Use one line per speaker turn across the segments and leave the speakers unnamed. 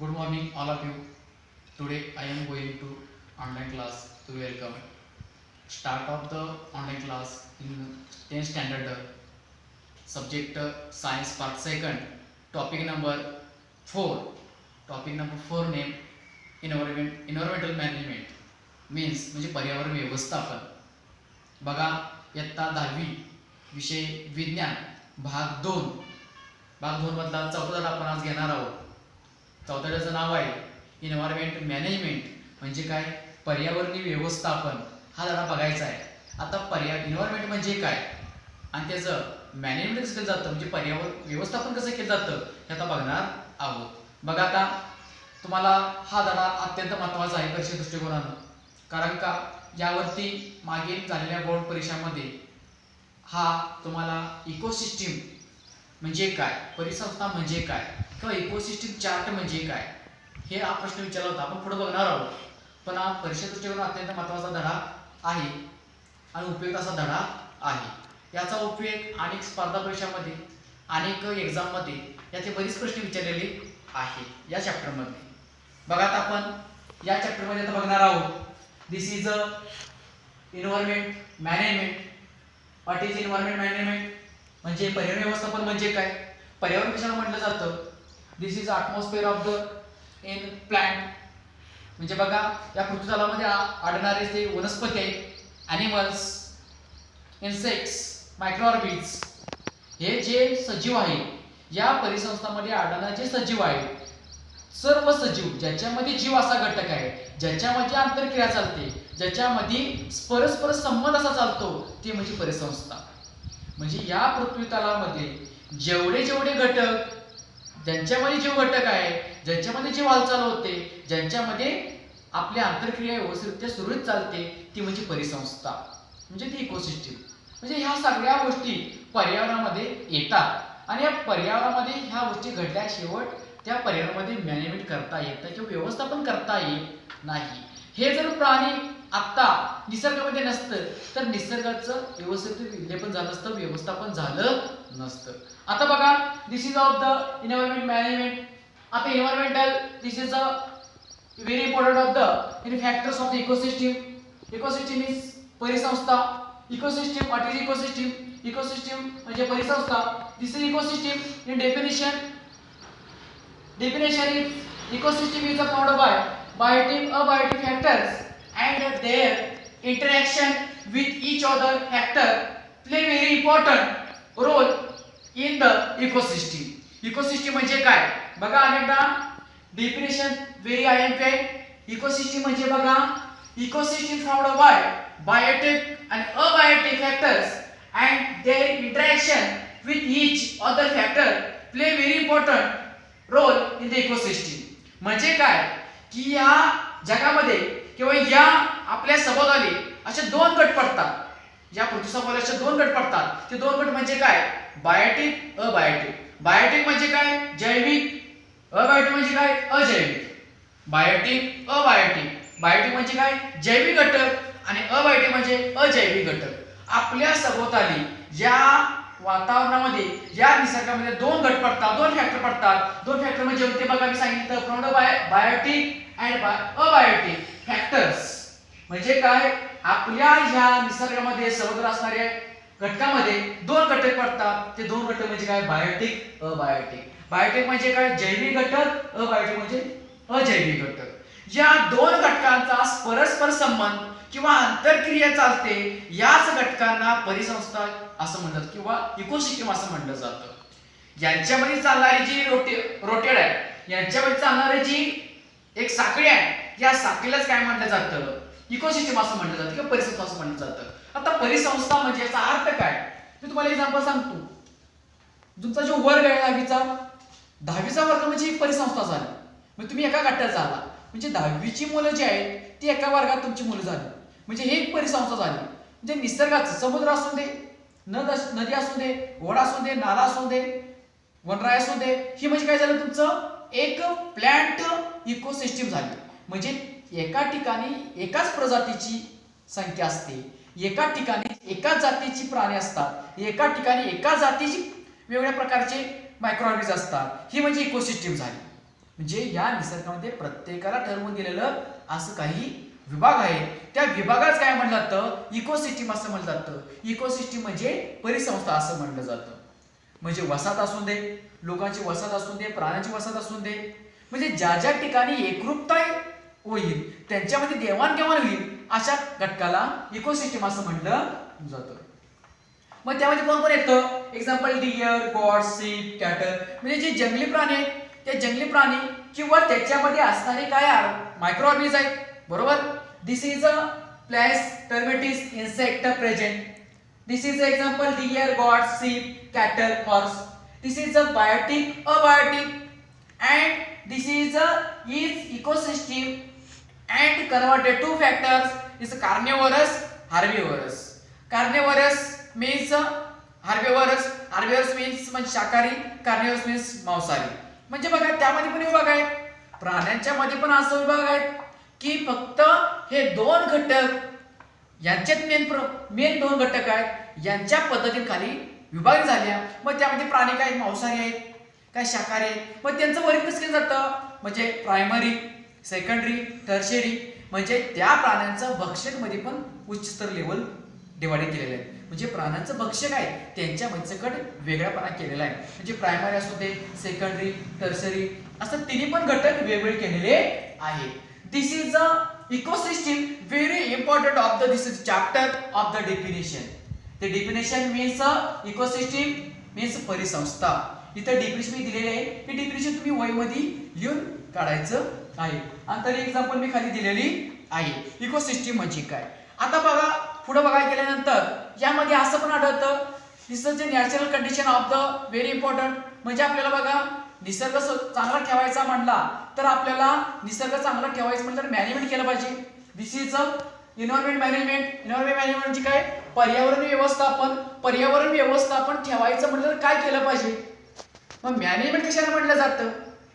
Good morning, all of you. Today I am going to online class to welcome start of the online class in 10th standard subject science part second topic number 4 topic number 4 name environmental management means म्हणजे पर्यावरण व्यवस्थापन. बघा इयत्ता 10वी विषय विज्ञान भाग 2 मधला चौथा धडा आपण आज घेणार आहोत. चौथ्या धड्याचं नाव आहे एन्व्हायरमेंट मॅनेजमेंट म्हणजे काय, पर्यावरणीय व्यवस्थापन. हा धडा बघायचा आहे. आता एन्व्हायरमेंट म्हणजे काय आणि त्याचं मॅनेजमेंट कसं केलं जातं म्हणजे पर्यावरण व्यवस्थापन कसं केलं जातं हे आता बघणार आहोत. बघा आता तुम्हाला हा धडा अत्यंत महत्त्वाचा आहे परीक्षा दृष्टिकोनानं, कारण का यावरती मागील झालेल्या बोर्ड परीक्षामध्ये हा तुम्हाला इकोसिस्टीम म्हणजे काय, परिसंस्था म्हणजे काय किंवा इकोसिस्टीम चार्ट म्हणजे काय हे हा प्रश्न विचारला होता. आपण पुढे बघणार आहोत, पण हा परीक्षा दृष्टिकोनातून अत्यंत महत्त्वाचा धडा आहे आणि उपयुक्त असा धडा आहे. याचा उपयोग अनेक स्पर्धा परीक्षांमध्ये अनेक एक्झाममध्ये याचे बरेच प्रश्न विचारलेले आहेत या चॅप्टरमध्ये. बघा आता आपण या चॅप्टरमध्ये आता बघणार आहोत. This is a environment management. What is environment management म्हणजे पर्यावरण व्यवस्थापन म्हणजे काय, पर्यावरण कशाला म्हटलं जातं. This is atmosphere of the in plant म्हणजे बघा या पृथ्वीतलामध्ये आढळणारे जे वनस्पती आहेत, ॲनिमल्स, इन्सेक्ट्स, मायक्रोऑर्बिट्स, हे जे सजीव आहेत या परिसंस्थांमध्ये आढळणारे जे सजीव आहेत, सर्व सजीव ज्याच्यामध्ये जीव असा घटक आहे, ज्याच्यामध्ये आंतरक्रिया चालते, ज्याच्यामध्ये परस्पर संबंध असा चालतो, ते म्हणजे परिसंस्था. म्हणजे या पृथ्वीतलामध्ये जेवढे घटक, ज्यांच्यामध्ये जीव घटक आहे, ज्यांच्यामध्ये जीव हालचाल होते, ज्यांच्यामध्ये आपल्या आंतरक्रिया व्यवस्थितरित्या सुरळीत चालते, ती म्हणजे परिसंस्था म्हणजे ती इकोसिस्टीम. म्हणजे ह्या सगळ्या गोष्टी पर्यावरणामध्ये येतात आणि या पर्यावरणामध्ये ह्या गोष्टी घडल्या शेवट त्या पर्यावरणामध्ये मॅनेजमेंट करता येतं किंवा व्यवस्थापन करता येत नाही. हे जर प्राणी आत्ता निसर्गामध्ये नसतं तर निसर्गाचं व्यवस्थित विलेपन झालं नसतं, व्यवस्थापन झालं नसतं. आता बघा this is of the environment management. आता environmental this is a very important of the factors of the ecosystem. Ecosystem is परिसंस्था. Ecosystem what is ecosystem. Ecosystem म्हणजे परिसंस्था. This is ecosystem in definition. Definition is ecosystem is formed by biotic, abiotic factors and their interaction with each other factor play very important role in the ecosystem. Ecosystem म्हणजे काय बघा अनेकदा definition very IMP आहे. Ecosystem म्हणजे बघा ecosystem formed by biotic and abiotic factors and their interaction with each other factor play very important role in the ecosystem. म्हणजे काय की या जगामध्ये किंवा या आपल्या सभोवताली असे दोन गट पडतात. या पृथ्वीसभोवताली असे दोन गट पडतात. ते दोन गट म्हणजे काय, बायोटिक, अबायोटिक. बायोटिक म्हणजे काय, जैविक. अबायोटिक म्हणजे काय, अजैविक. Biotique, abiotic. बायोटिक म्हणजे काय, जैविक घटक आणि अबायोटिक म्हणजे अजैविक घटक. आपल्या सभोवताली ज्या वातावरणामध्ये या निसर्गामध्ये दोन गट पडतात, दोन फॅक्टर पडतात. दोन फॅक्टर म्हणजे होते बघा मी सांगितलं from the biotic and abiotic factors. म्हणजे काय आपल्या ह्या निसर्गामध्ये समुद्र असणाऱ्या घटकामध्ये दोन घटक पडतात. ते दोन घटक म्हणजे काय, बायोटिक, अबायोटिक. बायोटिक म्हणजे काय, जैविक घटक. अबायोटिक म्हणजे अजैविक घटक. या दोन घटकांचा परस्पर संबंध किंवा आंतरक्रिया चालते, याच घटकांना परिसंस्था असं म्हणतात किंवा इकोसिस्टीम असं म्हटलं जातं. यांच्यामध्ये चालणारी जी रोटेड आहे, यांच्यामध्ये चालणारी जी एक साखळी आहे, या साखळीलाच काय म्हटलं जातं, इकोसिस्टीम असं म्हटलं जातं किंवा परिसंस्था असं म्हटलं जातं. आता परिसंस्था म्हणजे याचा अर्थ काय, मी तुम्हाला एक्झाम्पल सांगतो. तुमचा जो वर्ग आहे 10वीचा वर्ग म्हणजे एक परिसंस्था झाली. मग तुम्ही एका गटात झाला म्हणजे 10वीची मुलं जी आहेत ती एका वर्गात तुमची मुलं झाली म्हणजे हे एक परिसंस्था झाली. म्हणजे निसर्गाचं समुद्र असू दे, नदी असू दे, ओढा असू दे, नाला असू दे, वनराय असू दे, ही म्हणजे काय झालं तुमचं एक प्लॅंट इकोसिस्टीम झाली. म्हणजे एका ठिकाणी एकाच प्रजातीची संख्या असते, एका ठिकाणी एकाच जातीची प्राणी असतात, एका ठिकाणी एकाच जातीची वेगवेगळ्या प्रकारचे मायक्रोऑर्गॅनिझम असतात. ही म्हणजे इकोसिस्टीम झाली.
म्हणजे या निसर्गामध्ये प्रत्येकाला ठरवून दिलेलं असं काही विभाग आहे. त्या विभागाच काय म्हटलं जातं? इकोसिस्टीम असं म्हटलं जातं. इकोसिस्टीम म्हणजे परिसंस्था असं म्हटलं जातं. म्हणजे वसाहत असून दे, लोकांची वसाहत असून दे, प्राण्यांची वसाहत असून दे, म्हणजे ज्या ज्या ठिकाणी एकरूपता होईल, त्यांच्यामध्ये देवाणघेवाण होईल, अशा घटकाला इकोसिस्टीम असं म्हटलं जातं. मग त्यामध्ये कोण कोण येतं? Example deer, goats, sheep, cattle, म्हणजे जे जंगली प्राणी आहेत ते जंगली प्राणी किंवा त्याच्यामध्ये असणारे काय मायक्रो ऑर्गॅनिझम आहेत, बरोबर. This is a plus termites insect present. This is example deer, goats, sheep, cattle, horse. This is a biotic, abiotic, and this is ecosystem and converted two factors is carnivorous, herbivorous. Carnivorous means herbivorous means म्हणजे शाकाहारी, carnivorous means मांसाहारी. म्हणजे बघा त्यामध्ये पण विभाग आहेत, प्राण्यांच्या मध्ये पण असं विभाग आहेत की फक्त हे दोन घटक यांच्यात मेन दोन घटक आहेत, यांच्या पद्धतीने खाली विभाग झाल्या. मग त्यामध्ये प्राणी काय मांसाहारी आहेत, काय शाकाहारी आहेत. मग त्यांचं वर्गीकरण कसं केलं जातं? म्हणजे प्रायमरी, सेकंडरी, टर्शियरी, म्हणजे त्या प्राण्यांचं भक्षकमध्ये पण उच्च स्तर लेवल डिवाइड केलेलं आहे. म्हणजे प्राण्यांचं भक्षक आहे त्यांच्यामध्ये सकट वेगळापणा केलेला आहे. म्हणजे प्रायमरी असू दे, सेकंडरी, टर्शियरी, असं तिन्ही पण घटक वेगवेगळे केलेले आहेत. This is a ecosystem very important of the this chapter of the definition. The definition means ecosystem means परिसंस्था. इथं डेफिनेशन मी दिलेले आहे, हे डेफिनेशन तुम्ही वहीमध्ये लिहून काढायचं आहे. आणि तरी एक्झाम्पल मी खाली दिलेली आहे. इकोसिस्टम म्हणजे काय? आता बघा पुढे बघायला गेल्यानंतर यामध्ये असं पण आढळतं, this is the natural condition of the very important. म्हणजे आपल्याला बघा निसर्ग चांगला ठेवायचा म्हणला तर आपल्याला निसर्ग चांगला ठेवायचं म्हणलं तर मॅनेजमेंट केलं पाहिजे. This is a environment management. Environment management म्हणजे काय? पर्यावरण व्यवस्थापन. पर्यावरण व्यवस्थापन ठेवायचं म्हटलं तर काय केलं पाहिजे? मग मॅनेजमेंट कशाला म्हटलं जातं?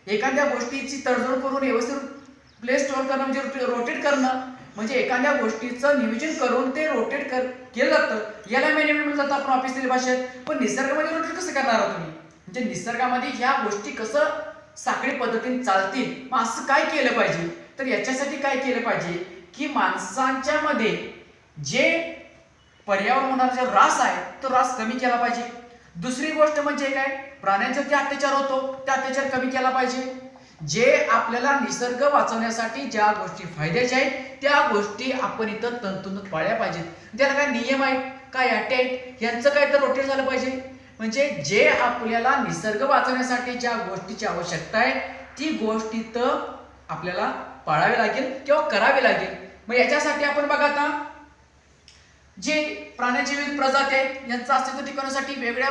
एखाद्या गोष्टीची तडजोड करून व्यवस्थित प्लेस स्टोअर करणं म्हणजे रोटेट करणं, म्हणजे एखाद्या गोष्टीचं नियोजन करून ते रोटेट केलं जातं, याला मॅनेजमेंट म्हटलं जातं आपण ऑफिशियल भाषेत. पण निसर्गामध्ये रोटेट कसं करणार आहात तुम्ही? म्हणजे निसर्गामध्ये ह्या गोष्टी कसं साखळी पद्धतीने चालतील, मग असं काय केलं पाहिजे? तर याच्यासाठी काय केलं पाहिजे की माणसांच्या मध्ये जे पर्यावरण होणारा जो ऱ्हास आहे तो ऱ्हास कमी केला पाहिजे. दुसरी गोष्ट म्हणजे काय? प्राण्यांवरती अत्याचार होतो, त्या अत्याचार कमी केला पाहिजे. जे आपल्याला निसर्ग वाचवण्यासाठी ज्या गोष्टी फायद्याच्या आहेत त्या गोष्टी आपण इथं तंतोतंत पाळल्या पाहिजेत. त्याला काय नियम आहेत, काय अटी आहेत, यांचं काय तर रोटेट झालं पाहिजे. म्हणजे जे आपल्याला निसर्ग वाचवण्यासाठी ज्या गोष्टीची आवश्यकता आहे ती गोष्ट इथं आपल्याला पाळावी लागेल किंवा करावी लागेल. मग याच्यासाठी आपण बघा आता जे प्राण्याचे विविध प्रजाती आहेत यांचं अस्तित्व टिकवण्यासाठी वेगळ्या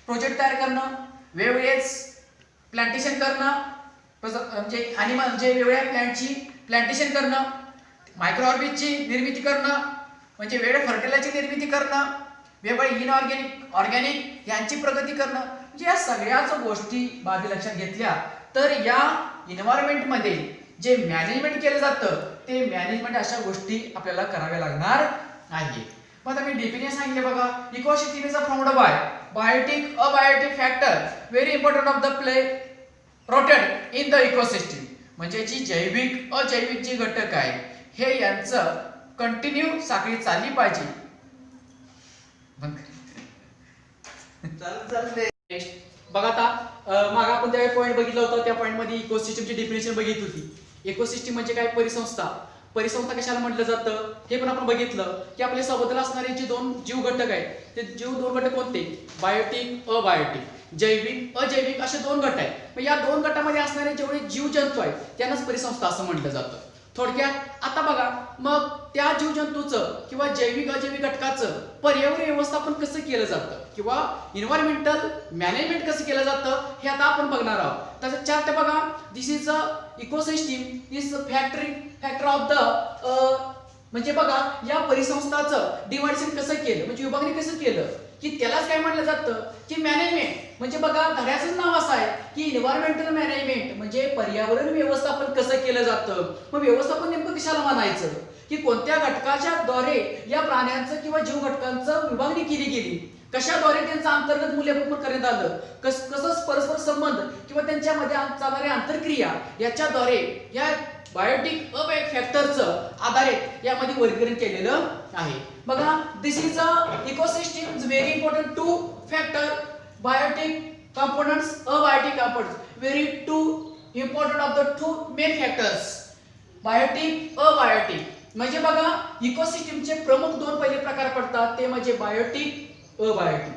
प्रोजेक्ट तयार करणं, वेगवेगळेच प्लांटेशन करणं, म्हणजे ॲनिमल जे वेगवेगळ्या प्लॅन्टची प्लांटेशन करणं, मायक्रो ऑर्बिटची निर्मिती करणं, म्हणजे वेगवेगळ्या फर्टिलायझरची निर्मिती करणं, वेगवेगळे इनऑर्गॅनिक, ऑर्गॅनिक यांची प्रगती करणं, म्हणजे या सगळ्याच गोष्टी बाबी लक्षात घेतल्या तर या एन्व्हायरमेंटमध्ये जे मॅनेजमेंट केलं जातं ते मॅनेजमेंट अशा गोष्टी आपल्याला कराव्या लागणार आहेत. मग आता मी डेफिनेशन सांगितले बघा. Ecosystem is found by biotic, abiotic factor very important of the play rotate in the ecosystem. म्हणजे जी जैविक, अजैविक जी घटक आहे हे यांचं कंटिन्यू साखळी चालली पाहिजे. बघा आता मागे आपण त्या पॉईंट बघितला होता, त्या पॉईंट मध्ये इकोसिस्टमची डेफिनेशन बघितली होती. इकोसिस्टम म्हणजे काय? परिसंस्था. परिसंस्था कशाला म्हटलं जातं हे पण आपण बघितलं की आपल्या सोबतला असणारे जे दोन जीव घटक आहेत ते दोन घटक कोणते? Biotic, abiotic. जैविक, अजैविक असे दोन गट आहेत. मग या दोन गटामध्ये असणारे जेवढे जीवजंतू आहेत त्यांनाच परिसंस्था असं म्हटलं जातं. थोडक्यात आता बघा मग त्या जीवजंतूचं किंवा जैविक अजैविक घटकाचं पर्यावरण व्यवस्थापन कसं केलं जातं किंवा एन्व्हायरमेंटल मॅनेजमेंट कसं केलं जातं हे आता आपण बघणार आहोत. त्याचा चार्ट बघा. This is a ecosystem is factor of the म्हणजे बघा या परिसंस्थाचं डिव्हायडेशन कसं केलं, म्हणजे विभागणी कसं केलं की त्यालाच काय म्हटलं जातं की मॅनेजमेंट. म्हणजे बघा धड्याचं नाव असं आहे की एन्व्हायरमेंटल मॅनेजमेंट म्हणजे पर्यावरण व्यवस्थापन कसं केलं जातं. मग व्यवस्थापन नेमकं कशाला म्हणायचं की कोणत्या घटकाच्या द्वारे या प्राण्यांचं किंवा जीव घटकांचं विभागणी केली गेली. कशाद्वारे त्यांचं अंतर्गत मूल्यमापन करण्यात आलं, कसं परस्पर संबंध किंवा त्यांच्यामध्ये चालणाऱ्या आंतरक्रिया याच्याद्वारे या बायोटिक अबायोटिक फॅक्टरचं आधारित यामध्ये वर्गीकरण केलेलं आहे. बघा, this is a ecosystem is very important two factor biotic components, abiotic components, very two important of the two main factors, biotic, abiotic. म्हणजे बघा, इकोसिस्टमचे प्रमुख दोन पहिले प्रकार पडतात, ते म्हणजे बायोटिक, अबायोटिक.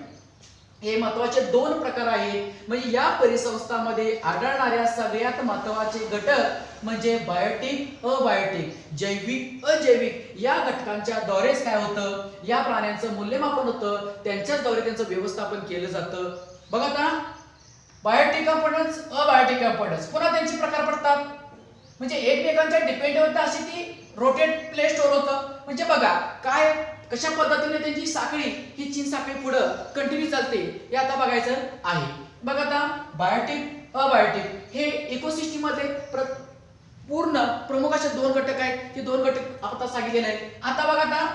हे महत्त्वाचे दोन प्रकार आहेत. म्हणजे या परिसंस्थांमध्ये आढळणाऱ्या सगळ्यात महत्त्वाचे घटक म्हणजे बायोटिक, अबायोटिक, जैविक, अजैविक या घटकांच्या द्वारेच काय होतं, या प्राण्यांचं मूल्यमापन होतं, त्यांच्याच द्वारे त्यांचं व्यवस्थापन केलं जातं. बघा आता, बायोटिक कंपोनंट्स, अबायोटिक कंपोनंट्स, पुन्हा त्यांचे प्रकार पडतात. म्हणजे एकमेकांच्या डिपेंडेंट अशी ती रोटेट प्ले स्टोर होतं. म्हणजे बघा काय कशा पद्धतीने त्यांची साखळी, ही चीन साखळी पुढे कंटिन्यू चालते हे आता बघायचं आहे. बघा आता, बायोटिक, अबायोटिक हे इकोसिस्टम मध्ये पूर्ण प्रमुख असे दोन घटक आहेत. हे दोन घटक आता सांगितलेले आहेत. आता बघा आता,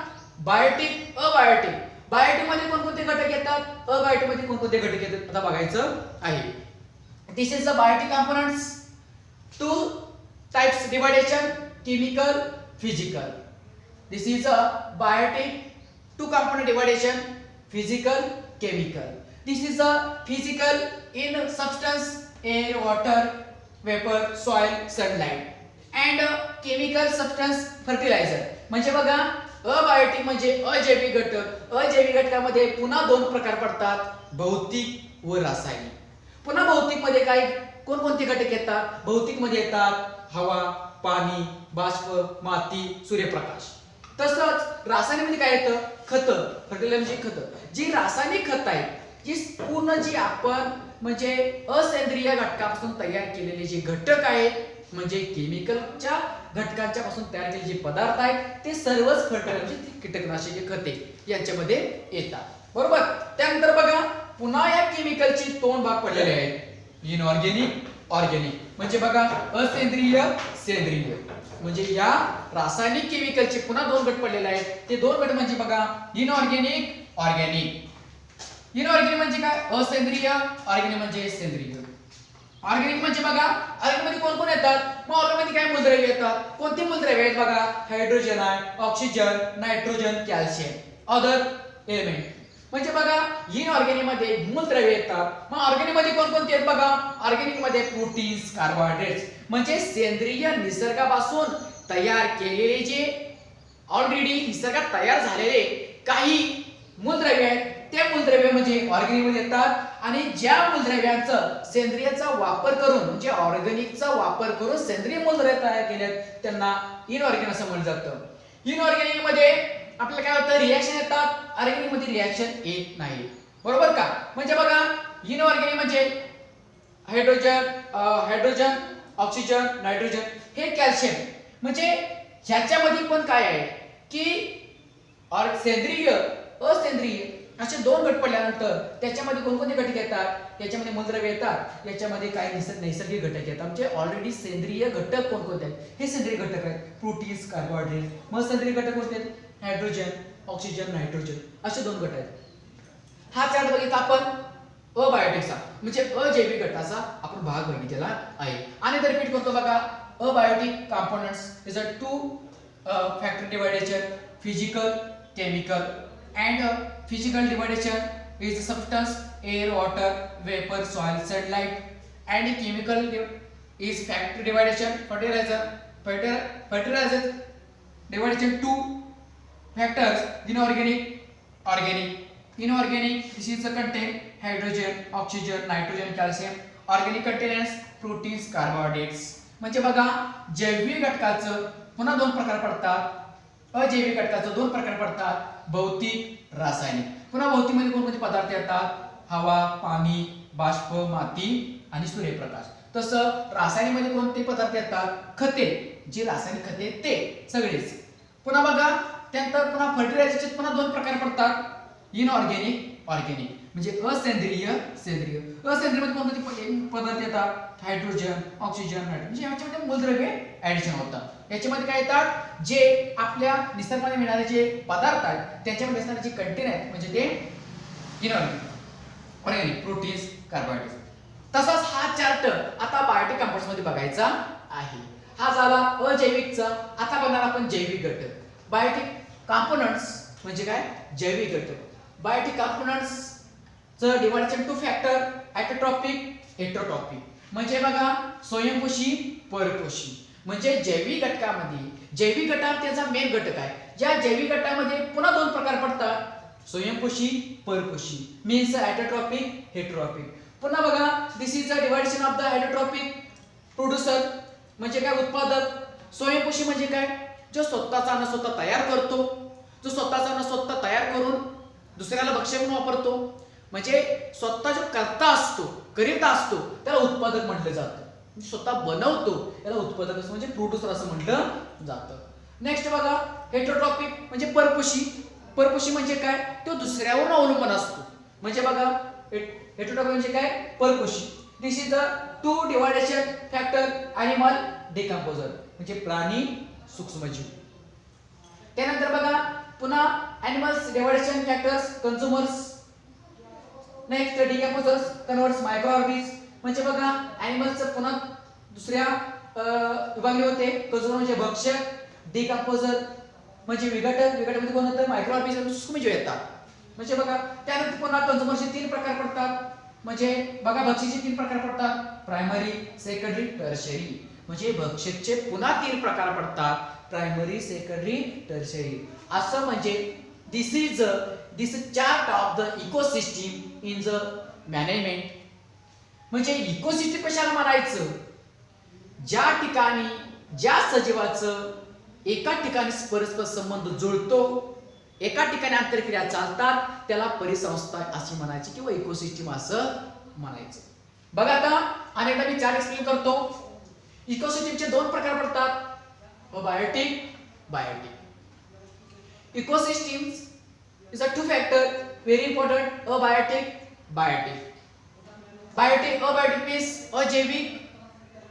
बायोटिक, अबायोटिक, बायोटिक मध्ये कोणकोणते घटक येतात, अबायोटिक मध्ये कोणकोणते घटक येतात आता बघायचं आहे. This is the biotic components, two types dividation, chemical, physical. This is a biotic two component dividation, physical, chemical. This is a physical in substance, air, water, vapor, soil, sunlight, and chemical substance, fertilizer. म्हणजे बघा, abiotic म्हणजे अजैविक घटक. अजैविक घटकामध्ये पुन्हा दोन प्रकार पडतात, भौतिक व रासायनिक. पुन्हा भौतिक मध्ये काय कोणकोणते घटक येतात, भौतिक मध्ये येतात हवा, पाणी, बाष्प, माती, सूर्यप्रकाश. तसंच रासायनिक मध्ये काय येतं, खत, फर्टिलायझर म्हणजे खत. जी रासायनिक खत आहे, जी पूर्ण जी आपण म्हणजे असेंद्रिय घटकापासून तयार केलेले जे घटक आहेत, म्हणजे केमिकलच्या घटकांच्या पासून तयार केलेले जे पदार्थ आहेत, ते सर्वच फर्टिलायझर म्हणजे कीटकनाशके, खते यांच्यामध्ये येतात. बरोबर. त्यानंतर बघा, पुन्हा या केमिकलची दोन भाग पडलेले आहेत, इनऑर्गॅनिक, ऑर्गॅनिक. म्हणजे बघा, असेंद्रिय, सेंद्रिय. म्हणजे या रासायनिक केमिकलचे पुन्हा दोन गट पडलेले आहेत. ते दोन गट म्हणजे बघा, इनऑर्गॅनिक, ऑर्गॅनिक. इनऑर्गॅनिक म्हणजे काय, असेंद्रिय, ऑर्गॅनिक म्हणजे सेंद्रिय. ऑर्गॅनिक म्हणजे बघा, ऑर्गॅनिक मध्ये कोण कोण येतात, मग ऑर्गॅनिक मध्ये काय मूलद्रव्ये येतात, कोणती मूलद्रव्ये आहेत बघा, हायड्रोजन आहे, oxygen, nitrogen, calcium, other element. म्हणजे बघा, इनऑर्गॅनिक मध्ये मूलद्रव्ये येतात. मग ऑर्गॅनिक मध्ये कोणकोणते आहेत बघा, ऑर्गॅनिक मध्ये प्रोटीन्स, कार्बोहायड्रेट्स म्हणजे सेंद्रिय निसर्गापासून तयार केलेले जे ऑलरेडी निसर्गात तयार झालेले काही मूलद्रव्ये आहेत, ते मूलद्रव्ये म्हणजे ऑर्गॅनिक मध्ये येतात. आणि ज्या मूलद्रव्यांचा सेंद्रियचा वापर करून म्हणजे ऑर्गॅनिकचा वापर करून सेंद्रिय मूलद्रव्ये तयार केलेत, त्यांना इनऑर्गॅनिक असं म्हटलं जातं. इनऑर्गॅनिक मध्ये आपल्याला काय होतं, रिएक्शन येतात, ऑर्गॅनिक मध्ये रिएक्शन येत नाही. बरोबर का. म्हणजे बघा, इनऑर्गॅनिक म्हणजे हायड्रोजन, ऑक्सिजन, नायट्रोजन, हे कॅल्शियम. म्हणजे ह्याच्यामध्ये पण काय आहे की सेंद्रिय, असेंद्रिय असे दोन गट पडल्यानंतर त्याच्यामध्ये कोणकोणते घटक येतात, त्याच्यामध्ये मूलद्रव्ये येतात, याच्यामध्ये काही नैसर्गिक घटक येतात. म्हणजे ऑलरेडी सेंद्रिय घटक कोणकोणते आहेत, हे सेंद्रिय घटक आहेत, प्रोटीन्स, कार्बोहायड्रेट. मग सेंद्रिय घटक कोणते आहेत, हायड्रोजन, ऑक्सिजन, नायट्रोजन असे दोन घटक आहेत. हा चार्ट बघितला आपण अबायोटिकचा म्हणजे अजैविक घटकाचा आपण भाग बघितलेला आहे. आणि तर रिपीट करतो बघा, abiotic components is a two factor dividation, physical, chemical. And physical dividation is substance, air, water, vapor, soil, sunlight. And chemical is factor dividation, fertilizer dividation, two factors, inorganic, organic. Inorganic, this is the contain hydrogen, oxygen, nitrogen, calcium. Organic contains proteins, carbohydrates. म्हणजे बघा, जैविक घटकाचं पुन्हा दोन प्रकार पडतात, अजैविक घटकाचं दोन प्रकार पडतात, भौतिक, रासायनिक. पुन्हा भौतिक मध्ये कोणकोणते पदार्थ येतात, हवा, पाणी, बाष्प, माती आणि सूर्यप्रकाश. तसं रासायनिक मध्ये कोणते पदार्थ येतात, खते, जे रासायनिक खते ते सगळेच. पुन्हा बघा, त्यानंतर पुन्हा फर्टिलायझरचे पुन्हा दोन प्रकार पडतात, इनऑर्गॅनिक, ऑर्गॅनिक. म्हणजे असेंद्रिय, सेंद्रिय. असेंद्रिय मध्ये कोणकोणते पदार्थ येतात, हायड्रोजन, ऑक्सिजन, नायट्रोजन. म्हणजे याच्यामध्ये मूलद्रव्ये ऍडिशन होतात. याच्यामध्ये काय येतात, जे आपल्या निसर्गामध्ये मिळणारे जे पदार्थ आहेत त्याच्यामध्ये असणारे जे कंटेन आहेत म्हणजे ते इनऑर्गॅनिक, ऑर्गॅनिक, प्रोटीन्स, कार्बोहायड्रेट्स. तसाच हा चार्ट आता बायोटिक कंपाऊंड्स मध्ये बघायचा आहे. हा झाला अजैविकचा. आता बघणार आपण जैविक घटक. बायोटिक कंपोनंट्स म्हणजे काय? जैविक घटक. बायोटिक कंपोनंट्स च डिवाइडेशन टू फॅक्टर, ऑटोट्रॉपिक, हेटेरोट्रॉपिक. म्हणजे बघा स्वयंपोषी, परपोषी. म्हणजे जैविक घटकामध्ये, जैविक घटक त्याचा मेन घटक आहे. ज्या जैविक घटकामध्ये पुन्हा दोन प्रकार पडतात, स्वयंपोषी, परपोषी. Means autotrophic, heterotrophic. पुन्हा बघा this is the dividation of the autotrophic producer म्हणजे काय? उत्पादक. स्वयंपोषी म्हणजे काय? जो स्वतःचा अन्न स्वतः तयार करतो, जो स्वतःचा अन्न स्वतः तयार करून दुसऱ्याला भक्ष्य म्हणून वापरतो. म्हणजे स्वतः जो करता असतो, करीता असतो त्याला उत्पादक म्हटलं जातं. स्वतः बनवतो याला उत्पादक असं म्हणजे प्रोड्युसर असं म्हटलं जातं. नेक्स्ट बघा हेटेरोट्रॉपिक म्हणजे परपोषी. परपोषी म्हणजे काय? तो दुसऱ्यावर अवलंबून असतो. म्हणजे बघा हेटेरोट्रॉपिक म्हणजे काय? परपोषी. This is the two dividation factor animal decomposer म्हणजे प्राणी सूक्ष्मजीव. त्यानंतर बघा पुन्हा animals dividation factors consumers. Next decomposers converts microorganisms म्हणजे बघा एनिमल्सचं पुन्हा दुसऱ्या विभागले होते. कंझ्युमर म्हणजे भक्षक, डिकंपोजर म्हणजे विघटक. विघटकमध्ये कोण होतं? मायक्रोऑर्गॅनिझम, सूक्ष्मजीव येतात. म्हणजे बघा त्यानंतर पुन्हा कंझ्युमरचे तीन प्रकार पडतात. म्हणजे बघा भक्षकचे तीन प्रकार पडतात, प्रायमरी, सेकंडरी, टर्शियरी. म्हणजे भक्षकचे पुन्हा तीन प्रकार पडतात, प्रायमरी, सेकंडरी, टर्शियरी. असं म्हणजे this chart of the ecosystem in the management. म्हणजे इकोसिस्टीम कशाला म्हणायचं? ज्या ठिकाणी ज्या सजीवाचं एका ठिकाणी परस्पर संबंध जुळतो, एका ठिकाणी आंतरक्रिया चालतात, त्याला परिसंस्था अशी म्हणायची किंवा इकोसिस्टीम असं म्हणायचं. बघा आता अनेकदा मी चार्ट एक्सप्लेन करतो. इकोसिस्टीमचे दोन प्रकार पडतात, abiotic, biotic. Ecosystems is a two factor very important, abiotic, biotic. Biotic abiotic means अजैविक,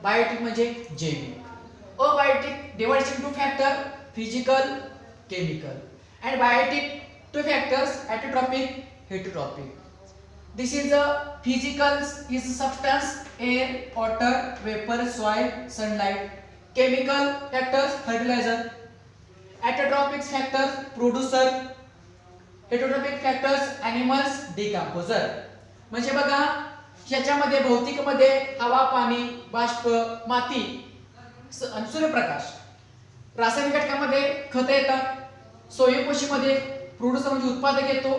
बायोटिक म्हणजे जैविक. Abiotic dividation two factor physical, chemical. And biotic two factors autotrophic, heterotropic. This is the physical is substance, air, water, vapor, soil, sunlight. Chemical factors fertilizer. Autotrophic factors producer. Heterotropic factors animals decomposer. म्हणजे बघा ह्याच्यामध्ये भौतिक मध्ये हवा, पाणी, बाष्प, माती आणि सूर्यप्रकाश. रासायनिक घटकामध्ये खते येतात. स्वयंपोषी मध्ये प्रोड्युसर म्हणजे उत्पादक येतो.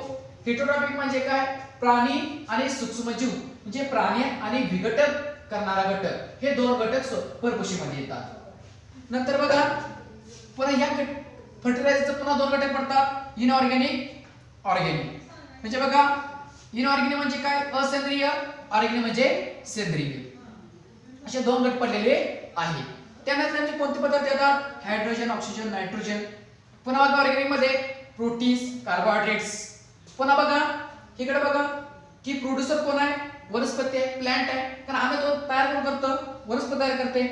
हेटेरोट्रॉपिक म्हणजे काय? प्राणी आणि सूक्ष्मजीव म्हणजे प्राणी आणि विघटक करणारा घटक. हे दोन घटक परपोषी मध्ये येतात. नंतर बघा पुन्हा या फर्टिलायझरचे पुन्हा दोन घटक पडतात, इनऑर्गॅनिक, ऑर्गॅनिक. म्हणजे बघा इनऑर्गॅनिक म्हणजे काय? असेंद्रिय, ऑर्गॅनिक म्हणजे सेंद्रिय. असे दोन घटक पडलेले आहेत. त्यानंतर कोणते पदार्थ येतात? Hydrogen, oxygen, nitrogen. पुन्हा बघा ऑर्गॅनिक मध्ये प्रोटीन्स, कार्बोहायड्रेट्स. पुन्हा बघा इकडे बघा की प्रोड्युसर कोण आहे? वनस्पती आहे, प्लांट आहे. कारण अन्न तो तयार कोण करतं? वनस्पती तयार करते.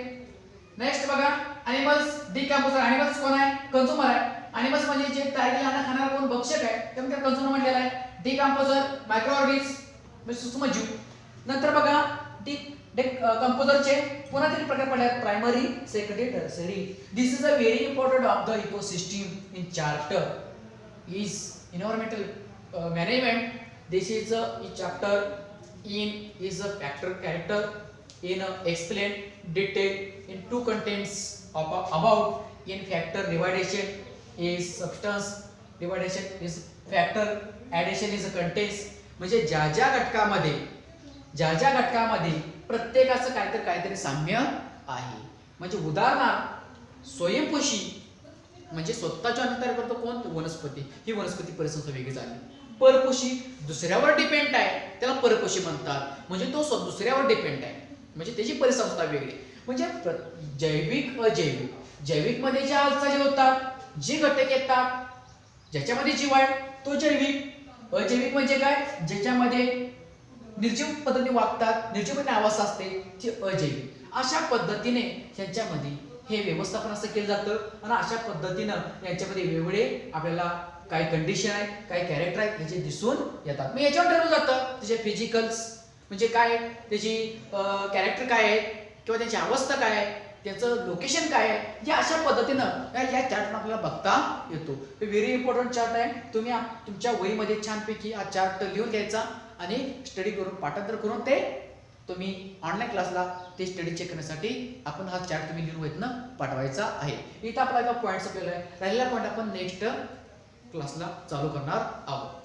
नेक्स्ट बघा एनिमल्स, डिकंपोजर. एनिमल्स कोण आहे? कंझ्युमर आहे. एनिमल्स म्हणजे जे तयार केलेलं अन्न खाणारा कोण? भक्षक आहे, त्यामुळे कंझ्युमर म्हटलेला आहे. डिकंपोजर मायक्रोऑर्गॅनिझम्स म्हणजे सूक्ष्मजीव. नंतर बघा कंपोजरचे पुन्हा तीन प्रकार पडतात, primary, secondary, tertiary. This is a very important of the ecosystem in chart is environmental management. This is a chapter in is a factor character in explain detail in two contents about in factor dividation is substance, dividation is factor, addition is a contents. म्हणजे ज्या ज्या घटकामध्ये प्रत्येकाचं काहीतरी साम्य आहे. म्हणजे उदाहरणार्थ स्वयंपोषी म्हणजे स्वतःच्या अन्न तयार करतो कोण? वनस्पती. ही वनस्पती परिसंस्था वेगळी झाली. परपोषी दुसऱ्यावर डिपेंड आहे, त्याला परपोषी म्हणतात. म्हणजे तो दुसऱ्यावर डिपेंड आहे, म्हणजे त्याची परिसंस्था वेगळी. म्हणजे जैविक, अजैविक. जैविक मध्ये ज्या हालचाली होतात, जे घटक येतात, ज्याच्यामध्ये जीव आहे तो जैविक. अजैविक म्हणजे काय? ज्याच्यामध्ये निर्जीव पद्धतीने वागतात, निर्जीव पद्धतीने अवस्था असते, ती अजैविक. अशा पद्धतीने यांच्यामध्ये हे व्यवस्थापन असं केलं जातं आणि अशा पद्धतीनं यांच्यामध्ये वेगवेगळे आपल्याला काय कंडिशन आहे, काय कॅरेक्टर आहे याचे दिसून येतात. मग याच्यावर ठरवलं जातं त्याचे फिजिकल्स म्हणजे काय, त्याची कॅरेक्टर काय आहे किंवा त्याची अवस्था काय आहे, त्याचं लोकेशन काय आहे, या अशा पद्धतीनं या चार्टनं आपल्याला बघता येतो. व्हेरी इम्पॉर्टंट चार्ट आहे. तुम्ही तुमच्या वहीमध्ये छानपैकी हा चार्ट लिहून घ्यायचा आणि स्टडी करून पाठांतर करून ते तुम्ही ऑनलाईन क्लासला ते स्टडी चेक करण्यासाठी आपण हा चार्ट तुम्ही लिहून वहीतनं पाठवायचा आहे. इथं आपला एका पॉईंट संपलेला आहे. राहिलेला पॉईंट आपण नेक्स्ट क्लासला चालू करणार आहोत.